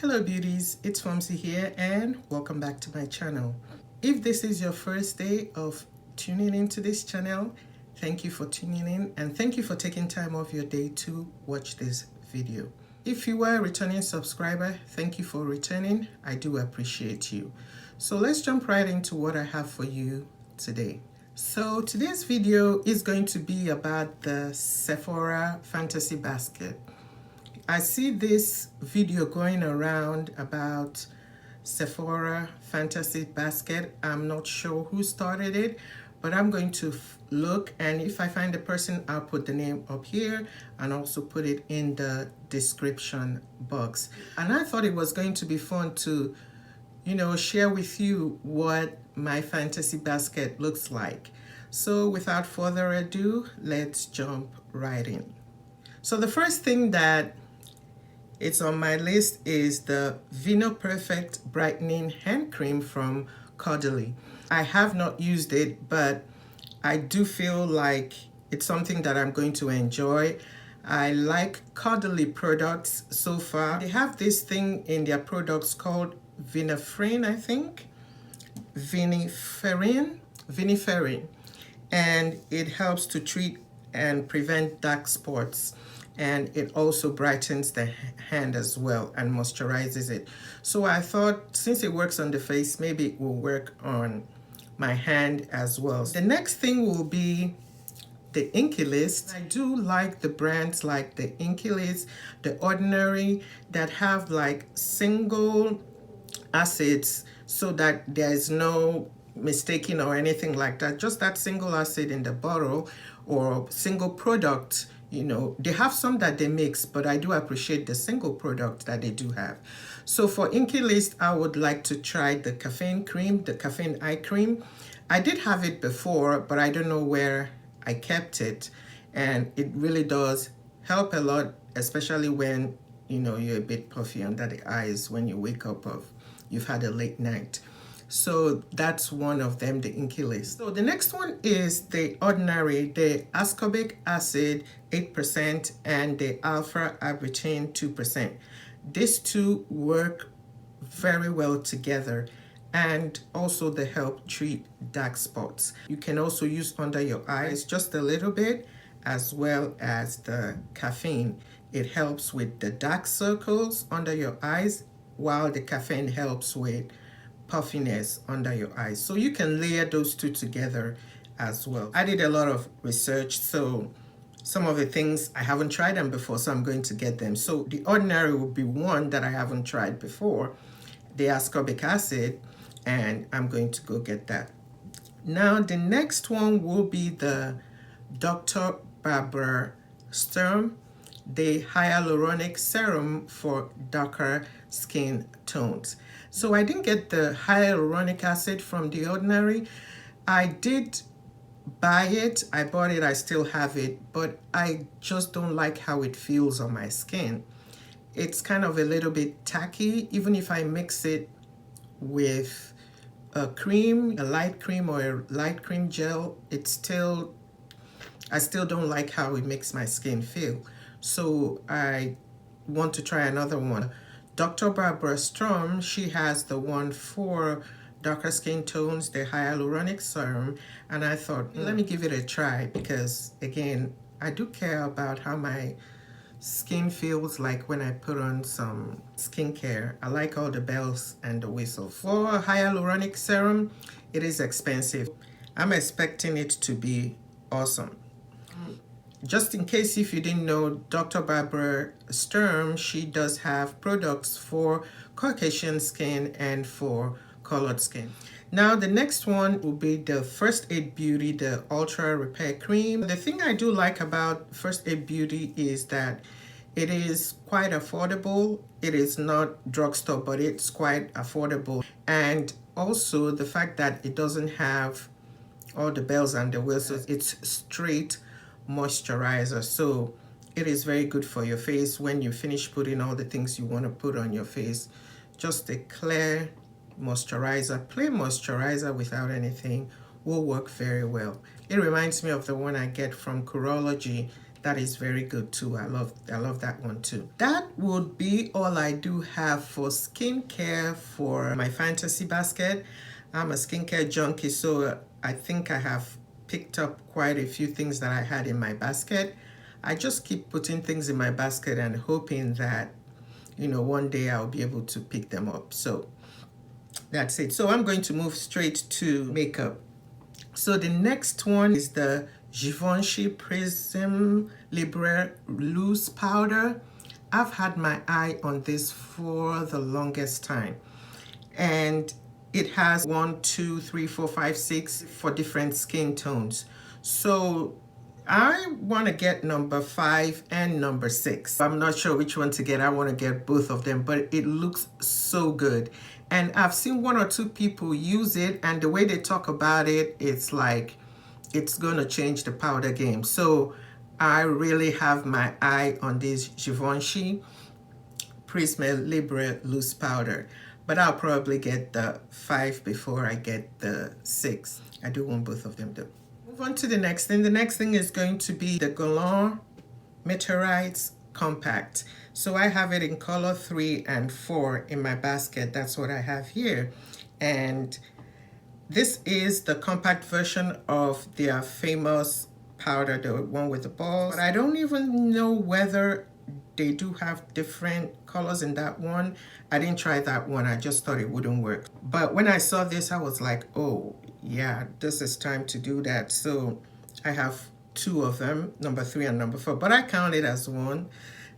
Hello beauties, it's Fomsi here and welcome back to my channel. If this is your first day of tuning into this channel, thank you for tuning in and thank you for taking time off your day to watch this video. If you are a returning subscriber, thank you for returning. I do appreciate you. So let's jump right into what I have for you today. So today's video is going to be about the Sephora Fantasy Basket. I see this video going around about Sephora Fantasy Basket. I'm not sure who started it, but I'm going to look, and if I find the person, I'll put the name up here and also put it in the description box. And I thought it was going to be fun to, share with you what my fantasy basket looks like. So without further ado, let's jump right in. So the first thing that it's on my list is the Vinoperfect Brightening Hand Cream from Caudalie. I have not used it, but I do feel like it's something that I'm going to enjoy. I like Caudalie products so far. They have this thing in their products called Vinoferin, I think. Viniferin, and it helps to treat and prevent dark spots. And it also brightens the hand as well and moisturizes it. So I thought since it works on the face, maybe it will work on my hand as well. The next thing will be the Inkey list. I do like the brands like the Inkey list, the Ordinary, that have like single acids so that there's no mistaking or anything like that. Just that single acid in the bottle or single product. They have some that they mix, but I do appreciate the single product that they do have. So for Inkey list, I would like to try the Caffeine cream, the Caffeine eye cream. I did have it before, but I don't know where I kept it. And it really does help a lot, especially when, you're a bit puffy under the eyes when you wake up you've had a late night. So that's one of them, the Inkey list. So the next one is the Ordinary, the Ascorbic Acid 8% and the Alpha Arbutin 2%. These two work very well together, and also they help treat dark spots. You can also use under your eyes just a little bit, as well as the Caffeine. It helps with the dark circles under your eyes, while the Caffeine helps with puffiness under your eyes. So you can layer those two together as well. I did a lot of research, so some of the things I haven't tried them before, so I'm going to get them. So the Ordinary would be one that I haven't tried before, the Ascorbic Acid, and I'm going to go get that. Now the next one will be the Dr. Barbara Sturm, the Hyaluronic Serum for darker skin tones. So I didn't get the hyaluronic acid from the Ordinary. I did buy it. I bought it. I still have it, but I just don't like how it feels on my skin. It's kind of a little bit tacky. Even if I mix it with a cream, a light cream or a light cream gel, I still don't like how it makes my skin feel. So I want to try another one. Dr. Barbara Sturm, she has the one for darker skin tones, the Hyaluronic Serum, and I thought, let me give it a try because, again, I do care about how my skin feels like when I put on some skincare. I like all the bells and the whistles. For Hyaluronic Serum, it is expensive. I'm expecting it to be awesome. Just in case if you didn't know, Dr. Barbara Sturm, she does have products for Caucasian skin and for colored skin. Now the next one will be the First Aid Beauty, the Ultra Repair Cream. The thing I do like about First Aid Beauty is that it is quite affordable. It is not drugstore, but it's quite affordable. And also the fact that it doesn't have all the bells and the whistles, it's straight moisturizer, so it is very good for your face when you finish putting all the things you want to put on your face. Just a clear moisturizer, plain moisturizer without anything will work very well. It reminds me of the one I get from Curology that is very good too. I love that one too. That would be all I do have for skincare for my fantasy basket. I'm a skincare junkie, so I think I have picked up quite a few things that I had in my basket. I just keep putting things in my basket and hoping that, you know, one day I'll be able to pick them up. So that's it. So I'm going to move straight to makeup. So the next one is the Givenchy Prisme Libre Loose Powder. I've had my eye on this for the longest time. And it has 1, 2, 3, 4, 5, 6 for different skin tones. So I want to get number 5 and number 6. I'm not sure which one to get. I want to get both of them, but it looks so good. And I've seen 1 or 2 people use it, and the way they talk about it, it's like it's going to change the powder game. So I really have my eye on this Givenchy Prisme Libre Loose Powder. But I'll probably get the 5 before I get the 6. I do want both of them though. Move on to the next thing. The next thing is going to be the Guerlain Meteorites Compact. So I have it in color 3 and 4 in my basket. That's what I have here. And this is the compact version of their famous powder, the one with the balls. But I don't even know whether they do have different colors in that one. I didn't try that one. I just thought it wouldn't work. But when I saw this, I was like, oh yeah, this is time to do that. So I have 2 of them, number 3 and number 4. But I count it as one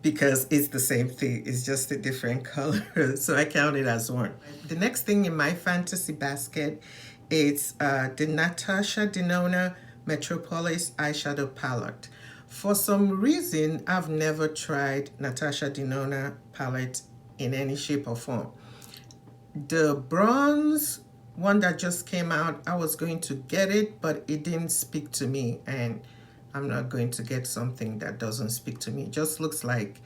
because it's the same thing. It's just a different color. So I count it as one. The next thing in my fantasy basket is the Natasha Denona Metropolis Eyeshadow Palette. For some reason, I've never tried Natasha Denona palette in any shape or form. The bronze one that just came out, I was going to get it, but it didn't speak to me, and I'm not going to get something that doesn't speak to me. It just looks like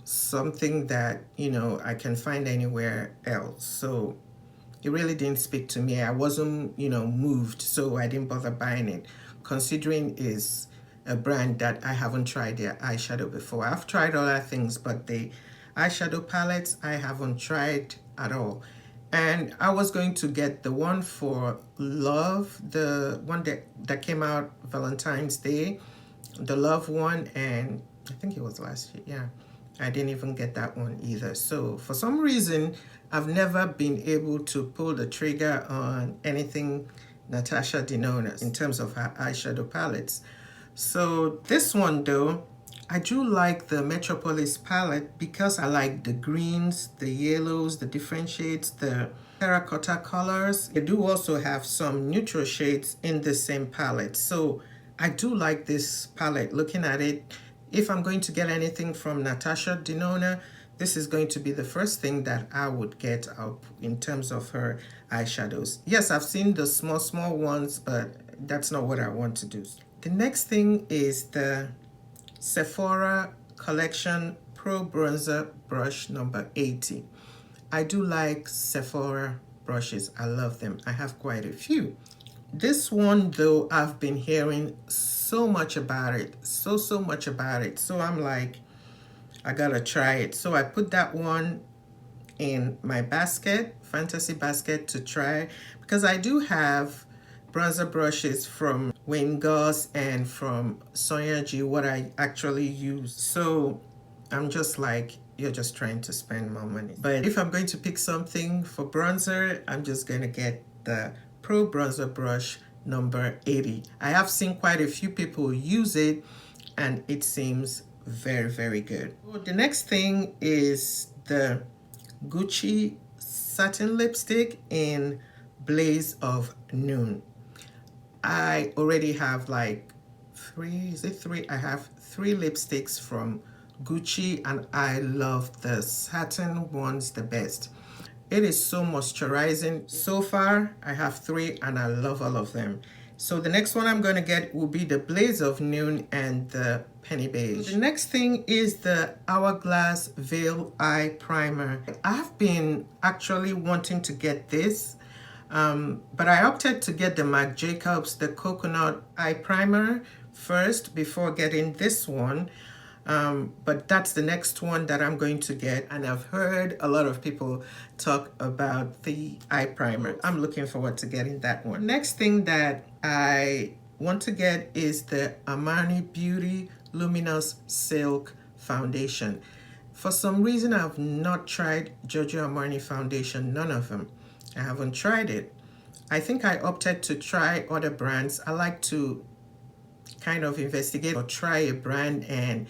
something that, you know, I can find anywhere else. So it really didn't speak to me. I wasn't, you know, moved, so I didn't bother buying it, considering it's a brand that I haven't tried their eyeshadow before. I've tried other things, but the eyeshadow palettes I haven't tried at all. And I was going to get the one for Love, the one that came out Valentine's Day, the Love one, and I think it was last year. Yeah, I didn't even get that one either. So for some reason, I've never been able to pull the trigger on anything Natasha Denona in terms of her eyeshadow palettes. So this one though, I do like the Metropolis palette because I like the greens, the yellows, the different shades, the terracotta colors. They do also have some neutral shades in the same palette. So I do like this palette. Looking at it, if I'm going to get anything from Natasha Denona, this is going to be the first thing that I would get out in terms of her eyeshadows. Yes, I've seen the small ones, but that's not what I want to do. The next thing is the Sephora Collection Pro Bronzer Brush number 80. I do like Sephora brushes. I love them. I have quite a few. This one though, I've been hearing so much about it. So much about it. So I'm like, I gotta try it. So I put that one in my basket, fantasy basket, to try, because I do have bronzer brushes from Wayne Goss and from Sonia G, what I actually use. So I'm just like, you're just trying to spend more money. But if I'm going to pick something for bronzer, I'm just gonna get the Pro Bronzer Brush number 80. I have seen quite a few people use it and it seems very good. The next thing is the Gucci Satin Lipstick in Blaze of Noon. I already have like 3, I have 3 lipsticks from Gucci, and I love the satin ones the best. It is so moisturizing. So far, I have 3 and I love all of them. So the next one I'm going to get will be the Blaze of Noon and the Penny Beige. The next thing is the Hourglass Veil Eye Primer. I've been actually wanting to get this, but I opted to get the Marc Jacobs, the Coconut Eye Primer, first before getting this one. But that's the next one that I'm going to get, and I've heard a lot of people talk about the eye primer. I'm looking forward to getting that one. Next thing that I want to get is the Armani Beauty Luminous Silk Foundation. For some reason, I've not tried Giorgio Armani foundation, none of them. I haven't tried it. I think I opted to try other brands. I like to kind of investigate or try a brand and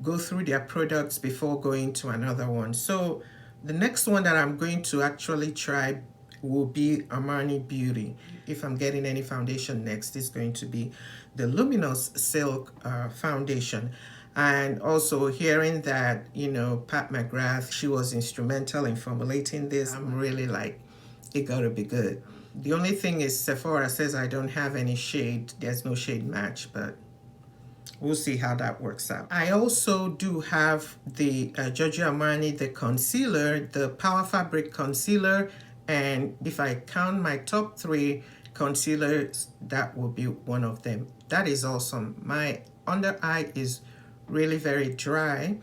go through their products before going to another one. So the next one that I'm going to actually try will be Armani Beauty. If I'm getting any foundation next, it's going to be the Luminous Silk foundation. And also hearing that, you know, Pat McGrath, she was instrumental in formulating this, I'm really like, it gotta be good. The only thing is Sephora says I don't have any shade. There's no shade match, but we'll see how that works out. I also do have the Giorgio Armani, the concealer, the Power Fabric concealer, and if I count my top 3 concealers, that will be one of them. That is awesome. My under eye is really very dry,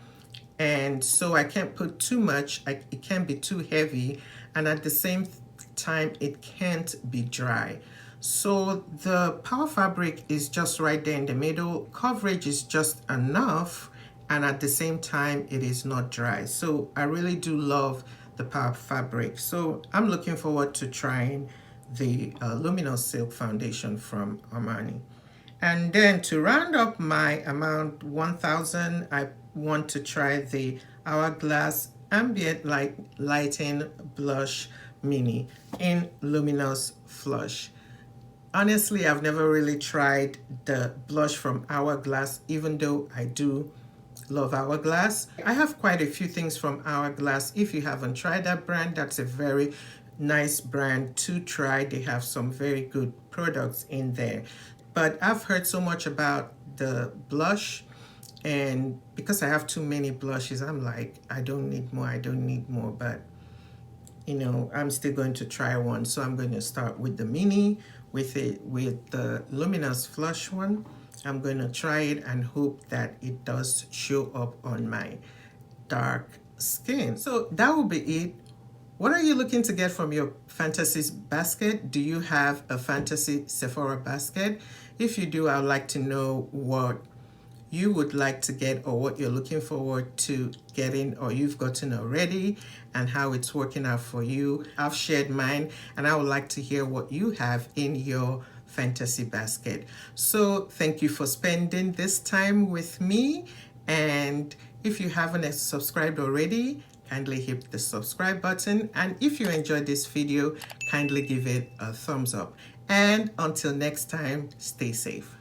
and so I can't put too much. It can't be too heavy, and at the same time it can't be dry. So the Power Fabric is just right there in the middle. Coverage is just enough, and at the same time it is not dry. So I really do love the Power Fabric. So I'm looking forward to trying the Luminous Silk Foundation from Armani. And then to round up my amount 1,000, I want to try the Hourglass Ambient Lighting Blush Mini in Luminous Flush. Honestly, I've never really tried the blush from Hourglass, even though I do love Hourglass. I have quite a few things from Hourglass. If you haven't tried that brand, that's a very nice brand to try. They have some very good products in there. But I've heard so much about the blush, and because I have too many blushes, I'm like, I don't need more, but you know, I'm still going to try one. So I'm going to start with the mini, with the Luminous Flush one. I'm going to try it and hope that it does show up on my dark skin. So that will be it. What are you looking to get from your fantasy basket? Do you have a fantasy Sephora basket? If you do, I would like to know what you would like to get or what you're looking forward to getting or you've gotten already and how it's working out for you. I've shared mine and I would like to hear what you have in your fantasy basket. So thank you for spending this time with me, and if you haven't subscribed already, kindly hit the subscribe button, and if you enjoyed this video, kindly give it a thumbs up. And until next time, stay safe.